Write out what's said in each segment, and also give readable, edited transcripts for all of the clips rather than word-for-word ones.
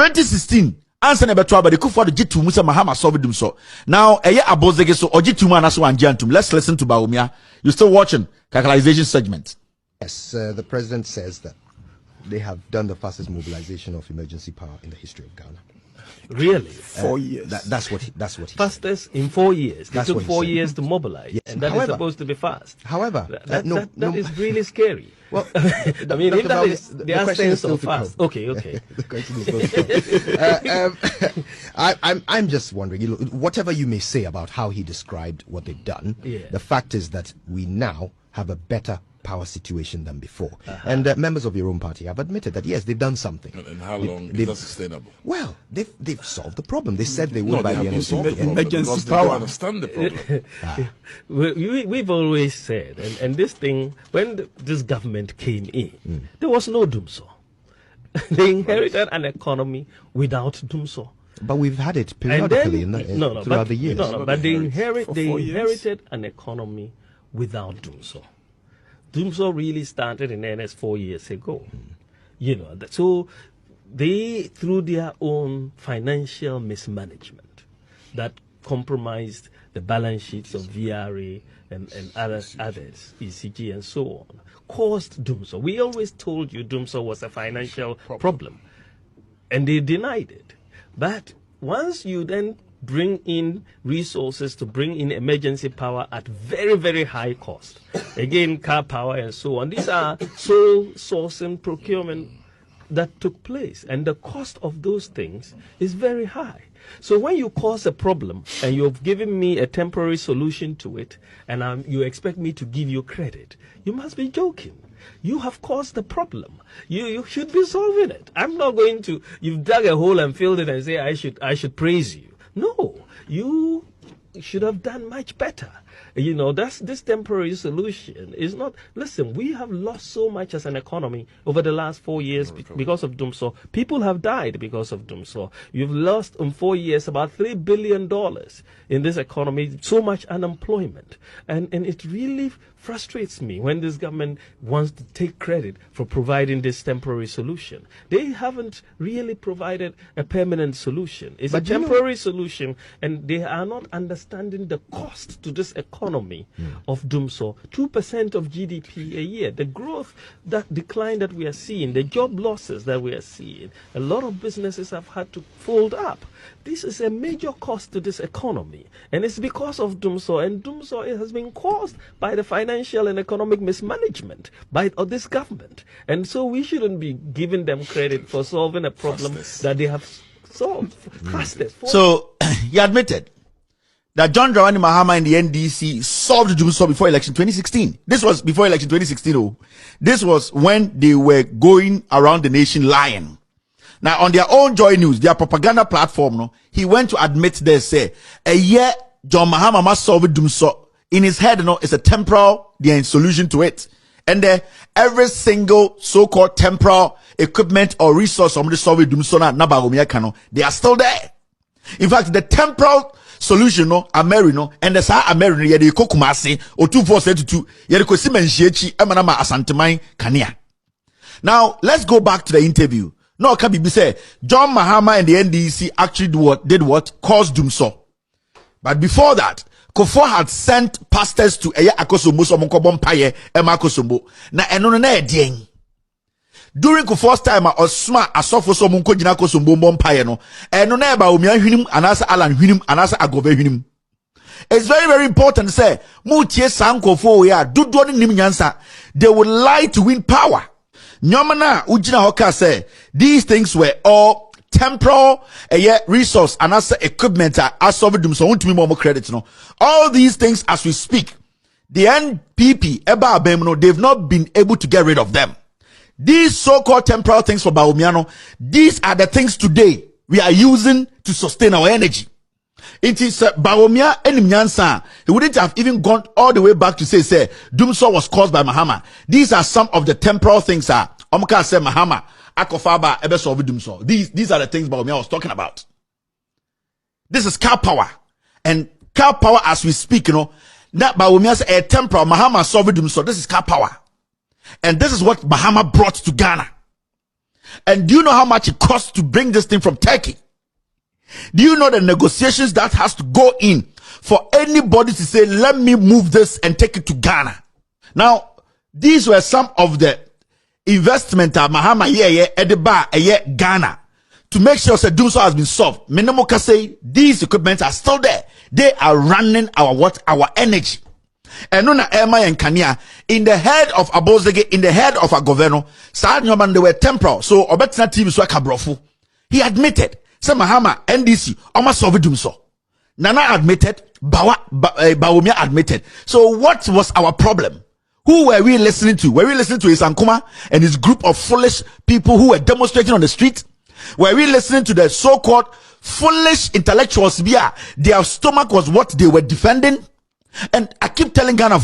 2016 answer never trouble the coup for the G2 Musa Mahama solved them so. Now a year abozege so or G2 man as one jantum. Let's listen to Bawumia. You're still watching Calculation segment. Yes, the president says that they have done the fastest mobilization of emergency power in the history of Ghana. Really? 4 years. That's what he fastest said. In 4 years. It took 4 said. years to mobilize. Yes. And that is supposed to be fast. However, that is really scary. Well, I mean, if that is the question is so fast. Okay. The question is still I'm just wondering, whatever you may say about how he described what they've done, the fact is that we now have a better power situation than before. And members of your own party have admitted that yes, they've done something. And how long is that sustainable? Well, they've solved the problem. They said they would by the end of the year. Emergency power. They understand the problem. We've always said, and this thing, when this government came in, there was no dumsor. They inherited an economy without dumsor. But we've had it periodically throughout the years. But they inherited an economy without dumsor. Dumsor really started in earnest 4 years ago. So they, through their own financial mismanagement that compromised the balance sheets of VRA and others, ECG and so on, caused dumsor. We always told you dumsor was a financial problem, and they denied it. But once you then bring in resources to bring in emergency power at very, very high cost. Again, car power and so on. These are sole sourcing procurement that took place. And the cost of those things is very high. So when you cause a problem and you've given me a temporary solution to it, and you expect me to give you credit, you must be joking. You have caused the problem. You should be solving it. I'm not going to, you've dug a hole and filled it and say I should praise you. No, you should have done much better. This temporary solution is not. Listen, we have lost so much as an economy over the last 4 years because of dumsor. People have died because of dumsor. You've lost in 4 years about $3 billion in this economy. So much unemployment, and it really frustrates me when this government wants to take credit for providing this temporary solution. They haven't really provided a permanent solution. It's a temporary solution, and they are not understanding the cost to this economy of dumsor. 2% of GDP a year, the growth, that decline that we are seeing, the job losses that we are seeing, a lot of businesses have had to fold up. This is a major cost to this economy, and it's because of dumsor, and dumsor has been caused by the financial and economic mismanagement of this government. And so we shouldn't be giving them credit for solving a problem that they have solved fastest. So he admitted that John Dramani Mahama and the NDC solved dumsor before election 2016. This was before election 2016. Oh, this was when they were going around the nation lying. Now, on their own Joy News, their propaganda platform, he went to admit they say, a year John Mahama must solve dumsor. In his head, it's a temporal solution to it. And every single so-called temporal equipment or resource somebody solve dumsor na Bawumia kano, they are still there. In fact, the temporal solution Amerino and the sa Amerino yede ko Kumasi or 2472 yede ko simenhiechi emanama asanteman kania. Now, let's go back to the interview. No, Kabibi say John Mahama and the NDC actually did what? Caused dumsor. But before that, Kofo had sent pastors to Eya Akosombo so monko bompaye Emma Akosombo. Na eno na edien. During Kofo's time Osma asofo so monko jina Akosombo bompaye no. Eno na Bawumia hwinim anasa Alan hwinim anasa Agove hwinim. It's very, very important to say mutie sankofo ya dudu ni nim nyansa. They would lie to win power. Nyomana ujina hoka say these things were all temporal resource and as equipment as solved so won't me more credit all these things as we speak. The NPP eba abemno, they've not been able to get rid of them. These so-called temporal things for Bawumia, these are the things today we are using to sustain our energy. It is Bawumia and Nyansa. He wouldn't have even gone all the way back to say dumsor was caused by Mahama. These are some of the temporal things. Omka say Mahama akofaba ebe solve dumsor. These are the things Bawumia was talking about. This is car power, and car power as we speak. That Bawumia say a temporal Mahama solve dumsor. This is car power, and this is what Mahama brought to Ghana. And do you know how much it costs to bring this thing from Turkey? Do you know the negotiations that has to go in for anybody to say, let me move this and take it to Ghana? Now, these were some of the investment Mahama at the bar Ghana to make sure that dumsor has been solved. Minimo can say these equipments are still there. They are running our energy. And Nana Addo and Kania in the head of Abozege, in the head of a governor, they were temporal. So Obetina TV so kabrofu. He admitted, say Mahama NDC almost solved dumsor. Nana admitted, Bawumia admitted. So what was our problem? Who were we listening to? Were we listening to his Ankuma and his group of foolish people who were demonstrating on the street? Were we listening to the so-called foolish intellectuals? Their stomach was what they were defending. And I keep telling Ghana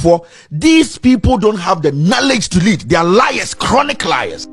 these people don't have the knowledge to lead. They are liars, chronic liars.